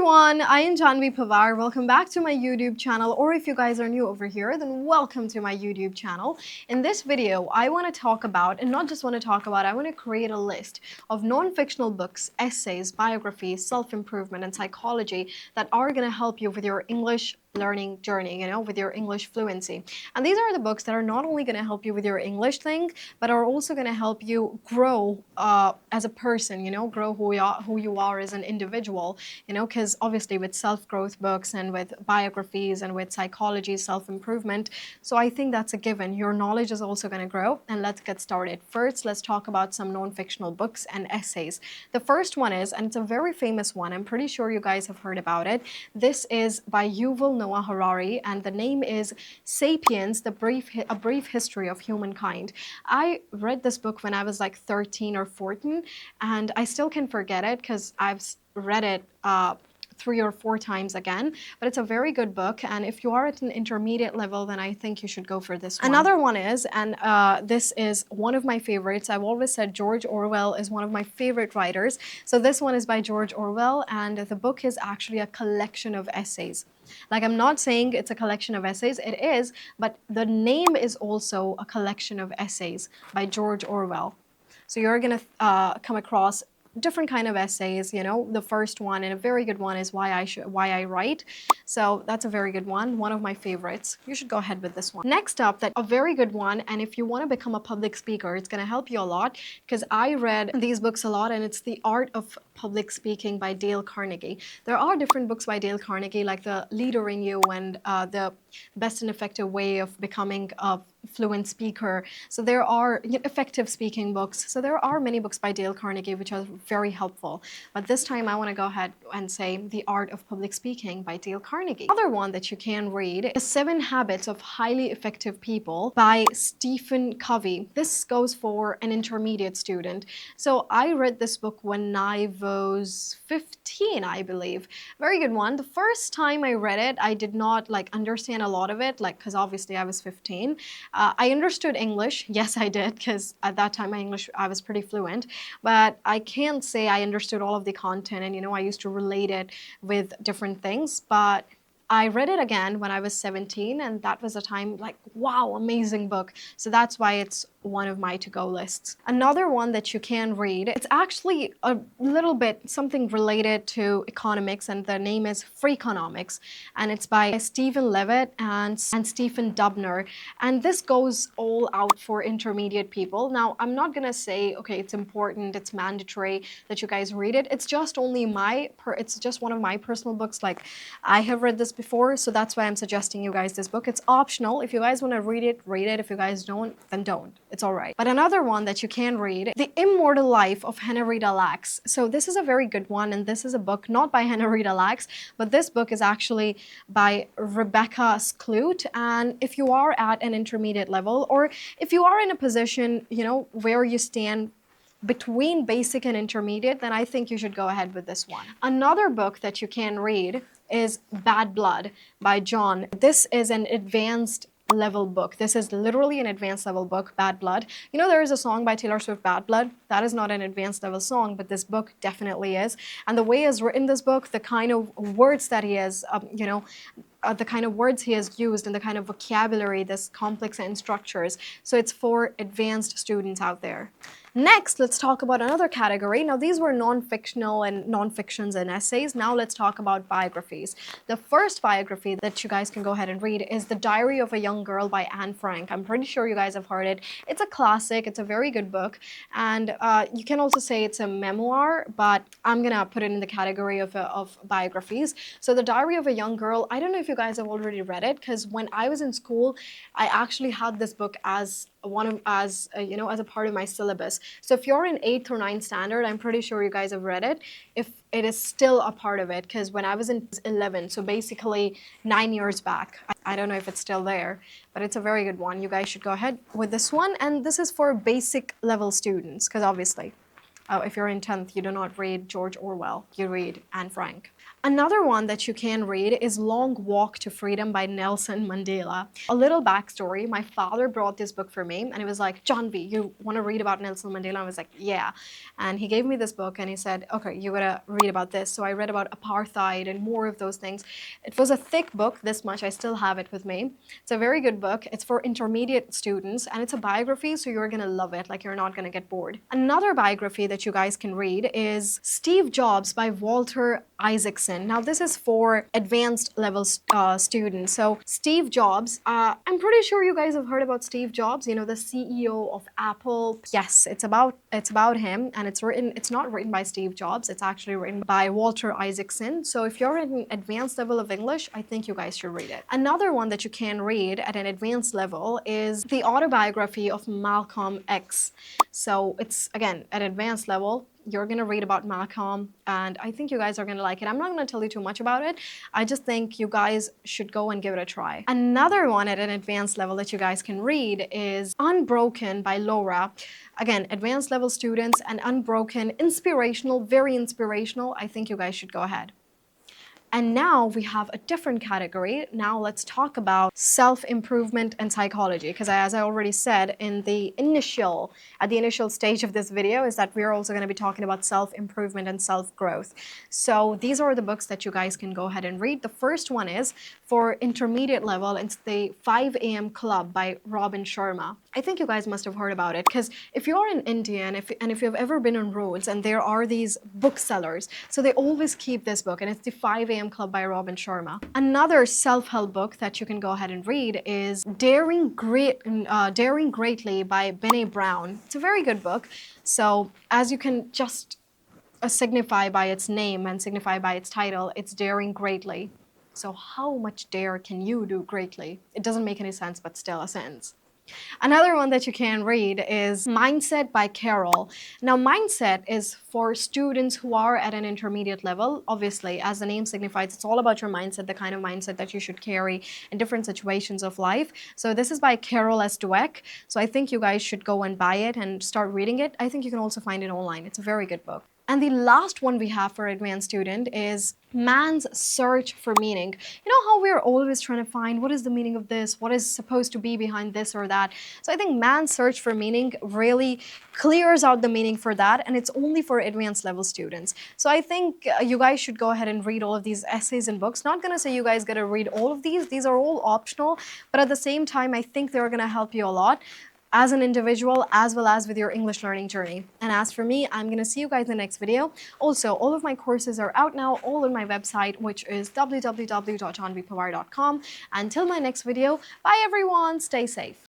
everyone, I am Janhavi Panwar. Welcome back to my YouTube channel, or if you guys are new over here, then welcome to my YouTube channel. In this video, I want to talk about, and not just want to talk about, I want to create a list of non-fictional books, essays, biographies, self-improvement, and psychology that are going to help you with your English learning journey, with your English fluency. And these are the books that are not only going to help you with your English thing, but are also going to help you grow as a person, grow who you are as an individual, because obviously with self-growth books and with biographies and with psychology, self-improvement. So I think that's a given. Your knowledge is also going to grow. And let's get started. First, let's talk about some non-fictional books and essays. The first one is, and it's a very famous one, I'm pretty sure you guys have heard about it. This is by Yuval Noah Harari, and the name is Sapiens, a brief history of humankind. I read this book when I was like 13 or 14, and I still can forget it because I've read it 3 or 4 times again, but it's a very good book, and if you are at an intermediate level, then I think you should go for this one. Another one is, and this is one of my favorites, I've always said George Orwell is one of my favorite writers, so this one is by George Orwell, and the book is actually a collection of essays. Like, I'm not saying it's a collection of essays, it is, but the name is also a collection of essays by George Orwell. So you're gonna come across different kind of essays, the first one, and a very good one, is Why I Write. So that's a very good one of my favorites. You should go ahead with this one. Next up, a very good one, and if you want to become a public speaker, it's going to help you a lot, because I read these books a lot, and it's The Art of Public Speaking by Dale Carnegie. There are different books by Dale Carnegie, like The Leader in You and The Best and Effective Way of Becoming a Fluent Speaker. So there are effective speaking books. So there are many books by Dale Carnegie which are very helpful. But this time I want to go ahead and say The Art of Public Speaking by Dale Carnegie. Another one that you can read is 7 Habits of Highly Effective People by Stephen Covey. This goes for an intermediate student. So I read this book when I was 15, I believe. Very good one. The first time I read it, I did not understand a lot of it, because obviously I was 15. I understood English. Yes, I did, because at that time I was pretty fluent. But I can't say I understood all of the content, and I used to relate it with different things. But I read it again when I was 17, and that was a time wow, amazing book. So that's why it's one of my to-go lists. Another one that you can read, it's actually a little bit something related to economics, and the name is Freakonomics, and it's by Stephen Levitt and Stephen Dubner, and this goes all out for intermediate people. Now, I'm not gonna say, okay, it's important, it's mandatory that you guys read it. It's just only it's just one of my personal books. I have read this before, so that's why I'm suggesting you guys this book. It's optional. If you guys want to read it, read it. If you guys don't, then don't. It's all right. But another one that you can read, The Immortal Life of Henrietta Lacks. So this is a very good one, and this is a book not by Henrietta Lacks, but this book is actually by Rebecca Skloot. And if you are at an intermediate level, or if you are in a position, where you stand between basic and intermediate, then I think you should go ahead with this one. Another book that you can read is Bad Blood by John. This is an advanced level book. This is literally an advanced level book, Bad Blood. There is a song by Taylor Swift, Bad Blood. That is not an advanced level song, but this book definitely is. And the way is written this book, the kind of words that he has, the kind of words he has used, and the kind of vocabulary, this complex and structures. So it's for advanced students out there. Next, let's talk about another category. Now, these were non-fictional and non-fictions and essays. Now let's talk about biographies. The first biography that you guys can go ahead and read is The Diary of a Young Girl by Anne Frank. I'm pretty sure you guys have heard it. It's a classic. It's a very good book. And you can also say it's a memoir, but I'm going to put it in the category of biographies. So The Diary of a Young Girl, I don't know if you guys have already read it, because when I was in school, I actually had this book as a part of my syllabus. So if you're in 8th or 9th standard, I'm pretty sure you guys have read it. If it is still a part of it, because when I was in 11, so basically 9 years back, I don't know if it's still there, but it's a very good one. You guys should go ahead with this one, and this is for basic level students, because obviously If you're in 10th, you do not read George Orwell, you read Anne Frank. Another one that you can read is Long Walk to Freedom by Nelson Mandela. A little backstory, my father brought this book for me and he was like, Janhavi, you want to read about Nelson Mandela? I was like, yeah. And he gave me this book and he said, okay, you gotta read about this. So I read about apartheid and more of those things. It was a thick book, this much, I still have it with me. It's a very good book. It's for intermediate students and it's a biography, so you're gonna love it, like you're not gonna get bored. Another biography that you guys can read is Steve Jobs by Walter Isaacson. Now this is for advanced level students. So Steve Jobs, I'm pretty sure you guys have heard about Steve Jobs, you know, the CEO of Apple. Yes, it's about him, and it's not written by Steve Jobs, it's actually written by Walter Isaacson. So if you're at an advanced level of English, I think you guys should read it. Another one that you can read at an advanced level is the autobiography of Malcolm X. So it's, again, at advanced level, you're going to read about Malcolm, and I think you guys are going to like it. I'm not going to tell you too much about it. I just think you guys should go and give it a try. Another one at an advanced level that you guys can read is Unbroken by Laura. Again, advanced level students, and Unbroken, inspirational, very inspirational. I think you guys should go ahead. And now we have a different category. Now let's talk about self-improvement and psychology, because as I already said at the initial stage of this video, is that we're also going to be talking about self-improvement and self-growth. So these are the books that you guys can go ahead and read. The first one is for intermediate level. It's the 5 a.m. Club by Robin Sharma. I think you guys must have heard about it, because if you're in India and if you've ever been on roads and there are these booksellers, so they always keep this book, and it's the 5 a.m. Club by Robin Sharma. Another self-help book that you can go ahead and read is Daring Greatly by Brené Brown. It's a very good book. So as you can just signify by its name and signify by its title, it's Daring Greatly. So how much dare can you do greatly? It doesn't make any sense, but still a sentence. Another one that you can read is Mindset by Carol. Now, mindset is for students who are at an intermediate level. Obviously, as the name signifies, it's all about your mindset, the kind of mindset that you should carry in different situations of life. So this is by Carol S. Dweck. So I think you guys should go and buy it and start reading it. I think you can also find it online. It's a very good book. And the last one we have for advanced student is Man's Search for Meaning. You know how we're always trying to find what is the meaning of this, what is supposed to be behind this or that. So I think Man's Search for Meaning really clears out the meaning for that, and it's only for advanced level students. So I think you guys should go ahead and read all of these essays and books. Not gonna say you guys gotta read all of these are all optional, but at the same time, I think they're gonna help you a lot as an individual, as well as with your English learning journey. And as for me, I'm going to see you guys in the next video. Also, all of my courses are out now, all on my website, which is www.janhavipanwar.com. Until my next video, bye everyone, stay safe.